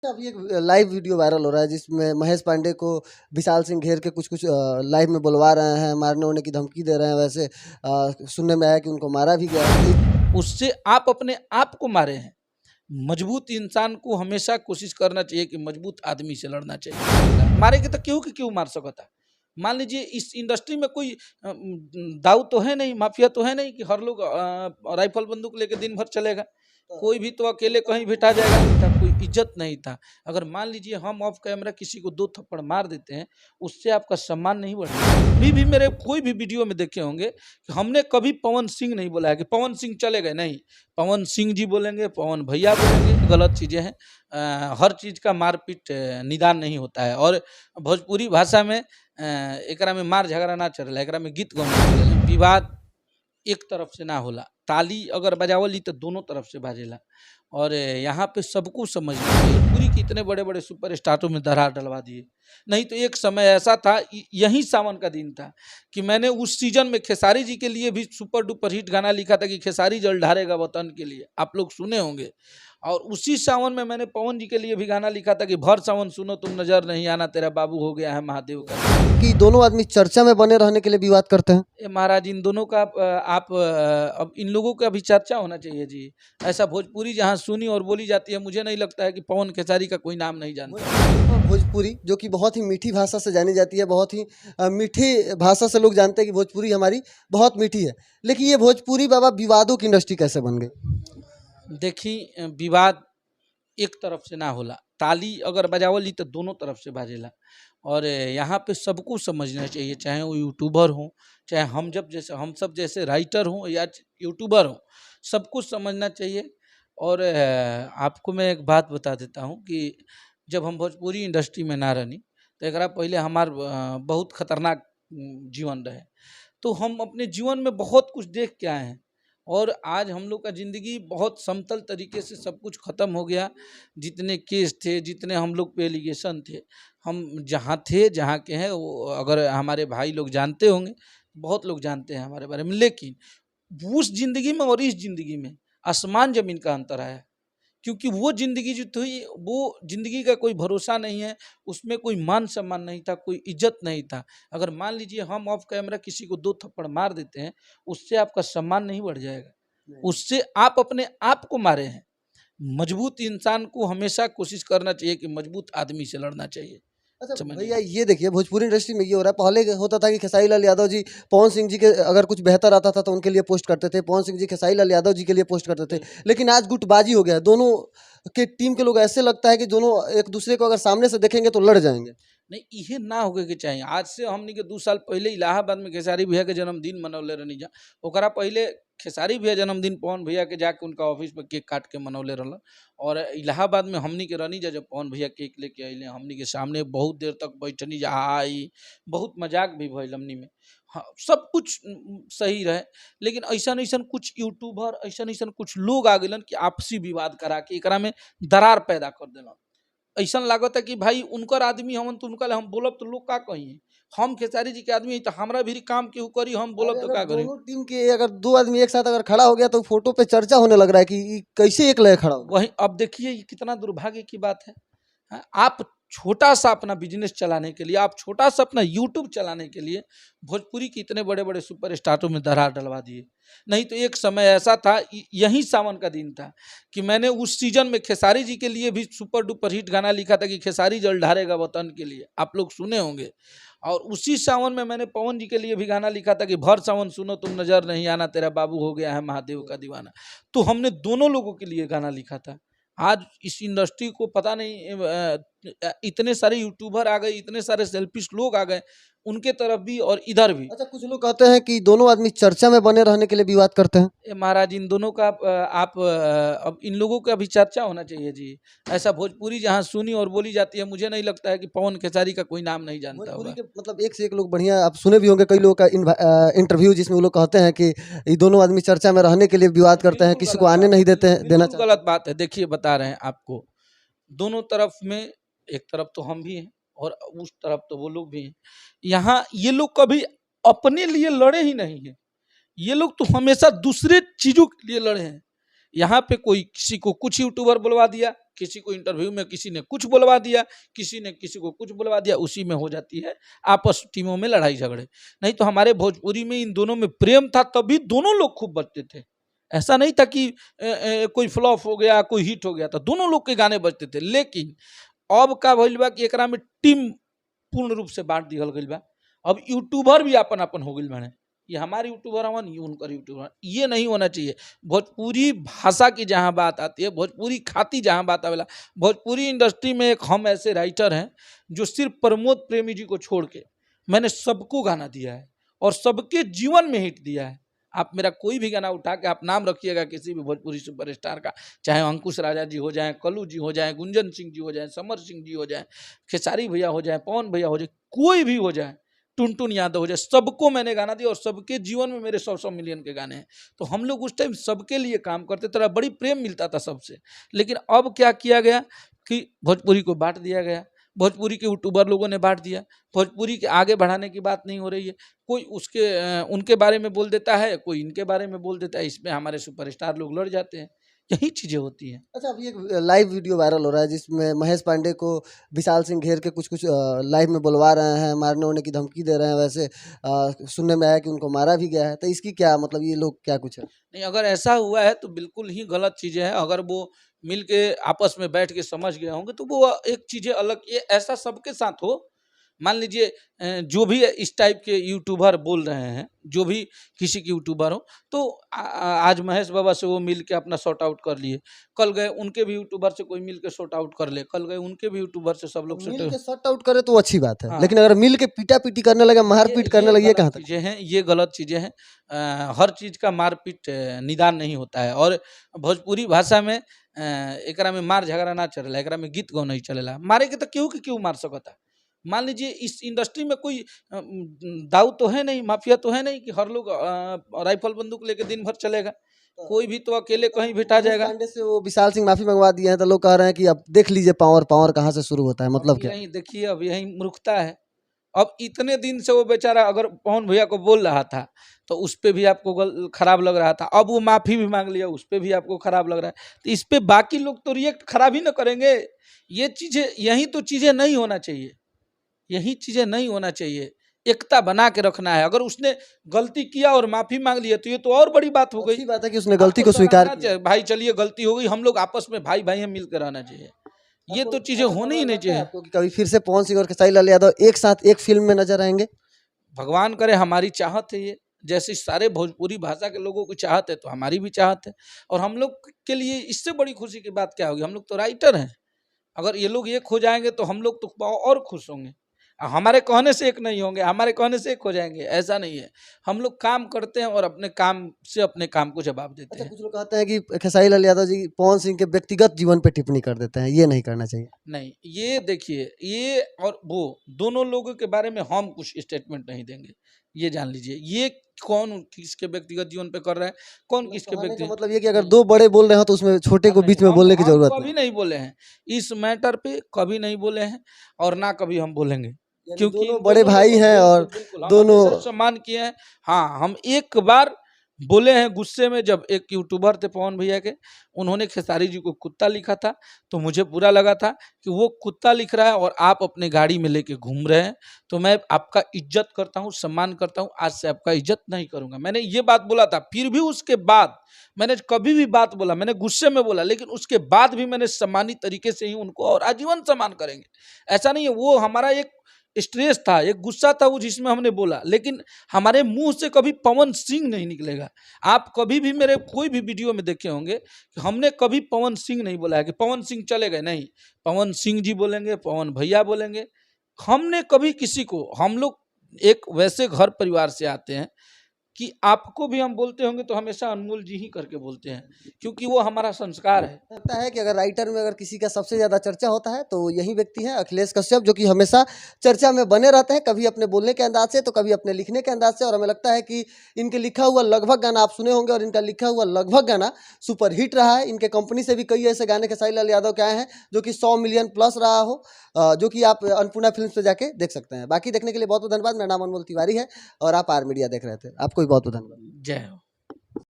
अभी एक live video viral हो रहा है जिसमें महेश पांडे को विशाल सिंह घेर के कुछ कुछ लाइव में बुलवा रहे हैं, मारने होने की धमकी दे रहे हैं। वैसे सुनने में आया कि उनको मारा भी गया है। उससे आप अपने आप को मारे हैं। मजबूत इंसान को हमेशा कोशिश करना चाहिए कि मजबूत आदमी से लड़ना चाहिए। मारेंगे तो क्यों कि क्यों मार सकता। मान लीजिए इस इंडस्ट्री में कोई दाऊ तो है नहीं, माफिया तो है नहीं कि हर लोग राइफल बंदूक लेके दिन भर चलेगा। कोई भी तो अकेले कहीं बिठा जाएगा, था कोई इज्जत नहीं था। अगर मान लीजिए हम ऑफ कैमरा किसी को 2 थप्पड़ मार देते हैं, उससे आपका सम्मान नहीं बढ़ेगा। अभी भी मेरे कोई भी वीडियो में देखे होंगे कि हमने कभी पवन सिंह नहीं बोला है कि पवन सिंह चले गए, नहीं। पवन सिंह जी बोलेंगे, पवन भैया बोलेंगे, गलत चीज़ें हैं। हर चीज़ का मारपीट निदान नहीं होता है। और भोजपुरी भाषा में एकरा में मार झगड़ा ना चलेला, एकरा में गीत गौना चलेला। विवाद एक तरफ से ना होला, ताली अगर बजावली तो दोनों तरफ से बाजेला। और यहाँ पे सबको समझना चाहिए। पूरी के इतने बड़े बड़े सुपर स्टारों में दरार डलवा दिए। नहीं तो एक समय ऐसा था, यही सावन का दिन था कि मैंने उस सीजन में खेसारी जी के लिए भी सुपर डुपर हिट गाना लिखा था कि खेसारी जल ढारेगा वतन के लिए, आप लोग सुने होंगे। और उसी सावन में मैंने पवन जी के लिए भी गाना लिखा था कि भर सावन सुनो तुम नजर नहीं आना, तेरा बाबू हो गया है महादेव का। कि दोनों आदमी चर्चा में बने रहने के लिए विवाद करते हैं। ये महाराज इन दोनों का आप अब इन लोगों का भी चर्चा होना चाहिए जी। ऐसा भोजपुरी जहाँ सुनी और बोली जाती है, मुझे नहीं लगता है कि पवन खेसारी का कोई नाम नहीं जानता। भोजपुरी जो कि बहुत ही मीठी भाषा से जानी जाती है, बहुत ही मीठी भाषा से लोग जानते हैं कि भोजपुरी हमारी बहुत मीठी है। लेकिन ये भोजपुरी बाबा विवादों की इंडस्ट्री कैसे बन गई? देखिए विवाद एक तरफ से ना होला, ताली अगर बजावली तो दोनों तरफ से बाजेला। और यहाँ पे सबको समझना चाहिए, चाहे वो यूट्यूबर हो, चाहे हम सब जैसे राइटर हों या यूट्यूबर हों, सबको समझना चाहिए। और आपको मैं एक बात बता देता हूँ कि जब हम भोजपुरी इंडस्ट्री में ना रहनी तो एकरा पहले हमार बहुत खतरनाक जीवन रहे। तो हम अपने जीवन में बहुत कुछ देख के आए हैं और आज हम लोग का ज़िंदगी बहुत समतल तरीके से सब कुछ ख़त्म हो गया। जितने केस थे, जितने हम लोग पे एलिगेशन थे, हम जहाँ थे, जहाँ के हैं, वो अगर हमारे भाई लोग जानते होंगे, बहुत लोग जानते हैं हमारे बारे में। लेकिन उस ज़िंदगी में और इस ज़िंदगी में आसमान ज़मीन का अंतर आया। क्योंकि वो ज़िंदगी जो थी, वो ज़िंदगी का कोई भरोसा नहीं है, उसमें कोई मान सम्मान नहीं था, कोई इज्जत नहीं था। अगर मान लीजिए हम ऑफ कैमरा किसी को 2 थप्पड़ मार देते हैं, उससे आपका सम्मान नहीं बढ़ जाएगा, उससे आप अपने आप को मारे हैं। मजबूत इंसान को हमेशा कोशिश करना चाहिए कि मजबूत आदमी से लड़ना चाहिए। अच्छा समझिए। भैया, ये देखिए भोजपुरी इंडस्ट्री में ये हो रहा है। पहले होता था कि खेसारी लाल यादव जी पवन सिंह जी के अगर कुछ बेहतर आता था तो उनके लिए पोस्ट करते थे, पवन सिंह जी खेसारी लाल यादव जी के लिए पोस्ट करते थे। लेकिन आज गुटबाजी हो गया है, दोनों के टीम के लोग ऐसे लगता है कि दोनों एक दूसरे को अगर सामने से देखेंगे तो लड़ जाएंगे। नहीं, इहे ना होके के चाहिए। आज से हमनी के 2 साल पहले इलाहाबाद में खेसारी भैया के जन्मदिन मनौले रहनी जा। ओकरा पहले खेसारी भैया जन्मदिन पवन भैया के जाके उनका ऑफिस में केक काट के मनौले रहलन। और इलाहाबाद में हमनी के रहनी जा, जब पवन भैया केक लेके अइले, हमनी के सामने बहुत देर तक बैठनी जा, आई बहुत मजाक भी भइल हमनी में। हाँ, सब कुछ सही रहे। लेकिन ऐसन कुछ यूट्यूबर, ऐसन कुछ लोग आ गइलन कि आपसी विवाद करा के एकरा में दरार पैदा कर देलन। ऐसा लागत है कि भाई उनकर आदमी हमन तो उनका हम बोलब तो लोग का कहिए। हम खेसारी जी के आदमी तो हमरा भी काम केहू करी, हम बोलब तो अगर का करी। दोनों टीम के अगर दो आदमी एक साथ अगर खड़ा हो गया तो फोटो पे चर्चा होने लग रहा है कि ये कैसे एक लय खड़ा हो। वही अब देखिए ये कितना दुर्भाग्य की बात है। हाँ, आप छोटा सा अपना बिजनेस चलाने के लिए, आप छोटा सा अपना यूट्यूब चलाने के लिए भोजपुरी के इतने बड़े बड़े सुपर स्टारों में दरार डलवा दिए। नहीं तो एक समय ऐसा था, यही सावन का दिन था कि मैंने उस सीजन में खेसारी जी के लिए भी सुपर डुपर हिट गाना लिखा था कि खेसारी जल ढारेगा वतन के लिए, आप लोग सुने होंगे। और उसी सावन में मैंने पवन जी के लिए भी गाना लिखा था कि भर सावन सुनो तुम नजर नहीं आना, तेरा बाबू हो गया है महादेव का दीवाना। तो हमने दोनों लोगों के लिए गाना लिखा था। आज इस इंडस्ट्री को पता नहीं इतने सारे यूट्यूबर आ गए, इतने सारे सेल्फिश लोग आ गए, उनके तरफ भी और इधर भी। अच्छा, कुछ लोग कहते हैं कि दोनों आदमी चर्चा में बने रहने के लिए विवाद करते हैं। ये महाराज इन दोनों का आप अब इन लोगों का भी चर्चा होना चाहिए जी। ऐसा भोजपुरी जहाँ सुनी और बोली जाती है, मुझे नहीं लगता है कि पवन खेसारी का कोई नाम नहीं जानता भोजपुरी होगा। के मतलब एक से एक लोग बढ़िया, आप सुने भी होंगे कई लोगों का इंटरव्यू जिसमें वो लोग कहते हैं कि ये दोनों आदमी चर्चा में रहने के लिए विवाद करते हैं, किसी को आने नहीं देते हैं, देना बिल्कुल गलत बात है। देखिए बता रहे हैं आपको, दोनों तरफ में, एक तरफ तो हम भी हैं और उस तरफ तो वो लोग भी हैं। यहाँ ये लोग कभी अपने लिए लड़े ही नहीं है, ये लोग तो हमेशा दूसरे चीजों के लिए लड़े हैं। यहाँ पे कोई किसी को कुछ यूट्यूबर बुलवा दिया, किसी को इंटरव्यू में किसी ने कुछ बुलवा दिया, किसी ने किसी को कुछ बुलवा दिया, उसी में हो जाती है आपस टीमों में लड़ाई झगड़े। नहीं तो हमारे भोजपुरी में इन दोनों में प्रेम था, तभी दोनों लोग खूब बजते थे। ऐसा नहीं था कि कोई फ्लॉप हो गया, कोई हिट हो गया था, दोनों लोग के गाने बजते थे। लेकिन अब का भइल बा कि एकरा में टीम पूर्ण रूप से बांट दिहल गइल बा। अब यूट्यूबर भी अपन अपन हो गइल बाड़े, ये हमारे यूट्यूबर हवन, ये उनकर यूट्यूबर। ये नहीं होना चाहिए। भोजपुरी भाषा की जहाँ बात आती है, भोजपुरी खाती जहाँ बात आवेला, भोजपुरी इंडस्ट्री में एक हम ऐसे राइटर हैं जो सिर्फ प्रमोद प्रेमी जी को छोड़ के मैंने सबको गाना दिया है और सबके जीवन में हिट दिया है। आप मेरा कोई भी गाना उठा के आप नाम रखिएगा किसी भी भोजपुरी सुपरस्टार का, चाहे अंकुश राजा जी हो जाएं, कल्लू जी हो जाएं, गुंजन सिंह जी हो जाएं, समर सिंह जी हो जाएं, खेसारी भैया हो जाएं, पवन भैया हो जाए, कोई भी हो जाए, टुनटुन यादव हो जाए, सबको मैंने गाना दिया और सबके जीवन में मेरे 100-100 मिलियन के गाने हैं। तो हम लोग उस टाइम सबके लिए काम करते थे, बड़ी प्रेम मिलता था सबसे। लेकिन अब क्या किया गया कि भोजपुरी को बांट दिया गया, भोजपुरी के यूट्यूबर लोगों ने बांट दिया, भोजपुरी के आगे बढ़ाने की बात नहीं हो रही है। कोई उनके बारे में बोल देता है, कोई इनके बारे में बोल देता है, इसमें हमारे सुपरस्टार लोग लड़ जाते हैं। यही चीज़ें होती हैं। अच्छा, अभी एक लाइव वीडियो वायरल हो रहा है जिसमें महेश पांडे को विशाल सिंह घेर के कुछ कुछ लाइव में बुलवा रहे हैं, मारने होने की धमकी दे रहे हैं। वैसे सुनने में आया कि उनको मारा भी गया है, तो इसकी क्या मतलब, ये लोग क्या कुछ है? नहीं, अगर ऐसा हुआ है तो बिल्कुल ही गलत चीज़ें हैं। अगर वो मिल के आपस में बैठ के समझ गए होंगे तो वो एक चीज़ें अलग, ये ऐसा सबके साथ हो। मान लीजिए जो भी इस टाइप के यूट्यूबर बोल रहे हैं, जो भी किसी के यूट्यूबर हो, तो आज महेश बाबा से वो मिल के अपना सॉर्ट आउट कर लिए, कल गए उनके भी यूट्यूबर से कोई मिल के सॉर्ट आउट कर ले, कल गए उनके भी यूट्यूबर से सब लोग मिल के शट आउट करे तो अच्छी बात है, हाँ। लेकिन अगर मिल के पीटा पीटी करने लगे, मारपीट करने लगे, ये कहाँ तक? चीज़ें हैं, ये गलत चीज़ें हैं। हर चीज़ का मारपीट निदान नहीं होता है। और भोजपुरी भाषा में एकरा में मार झगड़ा ना चलेला, एकरा में गीत गौ नहीं चलेला। मारे के तो केहू के केहू मार सकता। मान लीजिए इस इंडस्ट्री में कोई दाऊ तो है नहीं, माफिया तो है नहीं कि हर लोग राइफल बंदूक लेके दिन भर चलेगा। कोई भी तो अकेले कहीं भिटा महेश जाएगा। पांडे से वो विशाल सिंह माफी मंगवा दिए हैं, तो लोग कह रहे हैं कि अब देख लीजिए पावर पावर कहाँ से शुरू होता है, मतलब क्या? यही देखिए, अब यही मूर्खता है। अब इतने दिन से वो बेचारा अगर पवन भैया को बोल रहा था तो उस पे भी आपको खराब लग रहा था, अब वो माफी भी मांग लिया, उस पे भी आपको खराब लग रहा है, तो इस पे बाकी लोग तो रिएक्ट खराब ही ना करेंगे। ये चीजें, यही तो चीजें नहीं होना चाहिए, यही चीजें नहीं होना चाहिए। एकता बना के रखना है। अगर उसने गलती किया और माफी मांग लिया तो ये तो और बड़ी बात हो गई। अच्छी बात है कि उसने गलती को स्वीकार किया। भाई चलिए गलती हो गई, हम लोग आपस में भाई भाई हम मिलकर रहना चाहिए। ये तो चीजें होनी ही नहीं चाहिए। आपको कि कभी फिर से पवन सिंह और खेसारी लाल यादव एक साथ एक फिल्म में नजर आएंगे? भगवान करे, हमारी चाहत है ये। जैसे सारे भोजपुरी भाषा के लोगों की चाहत है तो हमारी भी चाहत है। और हम लोग के लिए इससे बड़ी खुशी की बात क्या होगी? हम लोग तो राइटर हैं। अगर ये लोग एक हो जाएंगे तो हम लोग तो और खुश होंगे। हमारे कहने से एक नहीं होंगे, हमारे कहने से एक हो जाएंगे, ऐसा नहीं है। हम लोग काम करते हैं और अपने काम से अपने काम को जवाब देते अच्छा, हैं। कुछ लोग कहते हैं कि खेसारी लाल यादव जी पवन सिंह के व्यक्तिगत जीवन पे टिप्पणी कर देते हैं, ये नहीं करना चाहिए। नहीं, ये देखिए, ये और वो दोनों लोगों के बारे में हम कुछ स्टेटमेंट नहीं देंगे। ये जान लीजिए, ये कौन किसके व्यक्तिगत जीवन पे कर रहा है, कौन किसके कहने का व्यक्ति मतलब ये कि अगर दो बड़े बोल रहे हो तो उसमें छोटे को बीच में बोलने की जरूरत कभी नहीं। नहीं बोले हैं इस मैटर पे, कभी नहीं बोले हैं और ना कभी हम बोलेंगे। यानी क्योंकि दोनों बड़े भाई हैं और बिल्कुल हम दोनों हमेशा सम्मान किए हैं। हाँ, हम एक बार बोले हैं गुस्से में, जब एक यूट्यूबर थे पवन भैया के, उन्होंने खेसारी जी को कुत्ता लिखा था, तो मुझे बुरा लगा था कि वो कुत्ता लिख रहा है और आप अपने गाड़ी में लेके घूम रहे हैं। तो मैं आपका इज्जत करता हूँ, सम्मान करता हूँ, आज से आपका इज्जत नहीं करूंगा। मैंने ये बात बोला था। फिर भी उसके बाद मैंने कभी भी बात बोला, मैंने गुस्से में बोला, लेकिन उसके बाद भी मैंने सम्मानित तरीके से ही उनको और आजीवन सम्मान करेंगे। ऐसा नहीं है, वो हमारा एक स्ट्रेस था, एक गुस्सा था वो जिसमें हमने बोला, लेकिन हमारे मुंह से कभी पवन सिंह नहीं निकलेगा। आप कभी भी मेरे कोई भी वीडियो में देखे होंगे कि हमने कभी पवन सिंह नहीं बोला है कि पवन सिंह चले गए, नहीं। पवन सिंह जी बोलेंगे, पवन भैया बोलेंगे। हमने कभी किसी को, हम लोग एक वैसे घर परिवार से आते हैं कि आपको भी हम बोलते होंगे तो हमेशा अनमोल जी ही करके बोलते हैं, क्योंकि वो हमारा संस्कार है। लगता है कि अगर राइटर में अगर किसी का सबसे ज्यादा चर्चा होता है तो यही व्यक्ति है अखिलेश कश्यप, जो कि हमेशा चर्चा में बने रहते हैं, कभी अपने बोलने के अंदाज से तो कभी अपने लिखने के अंदाज से। और हमें लगता है कि इनके लिखा हुआ लगभग गाना आप सुने होंगे और इनका लिखा हुआ लगभग गाना सुपर हिट रहा है। इनके कंपनी से भी कई ऐसे गाने खेसारी लाल यादव के आए हैं जो कि 100 मिलियन प्लस रहा हो, जो कि आप अन्नपूर्णा फिल्म से जाके देख सकते हैं। बाकी देखने के लिए बहुत बहुत धन्यवाद। मेरा नाम अनमोल तिवारी है और आप आर मीडिया देख रहे थे। आपको भी बहुत बहुत धन्यवाद। जय हो।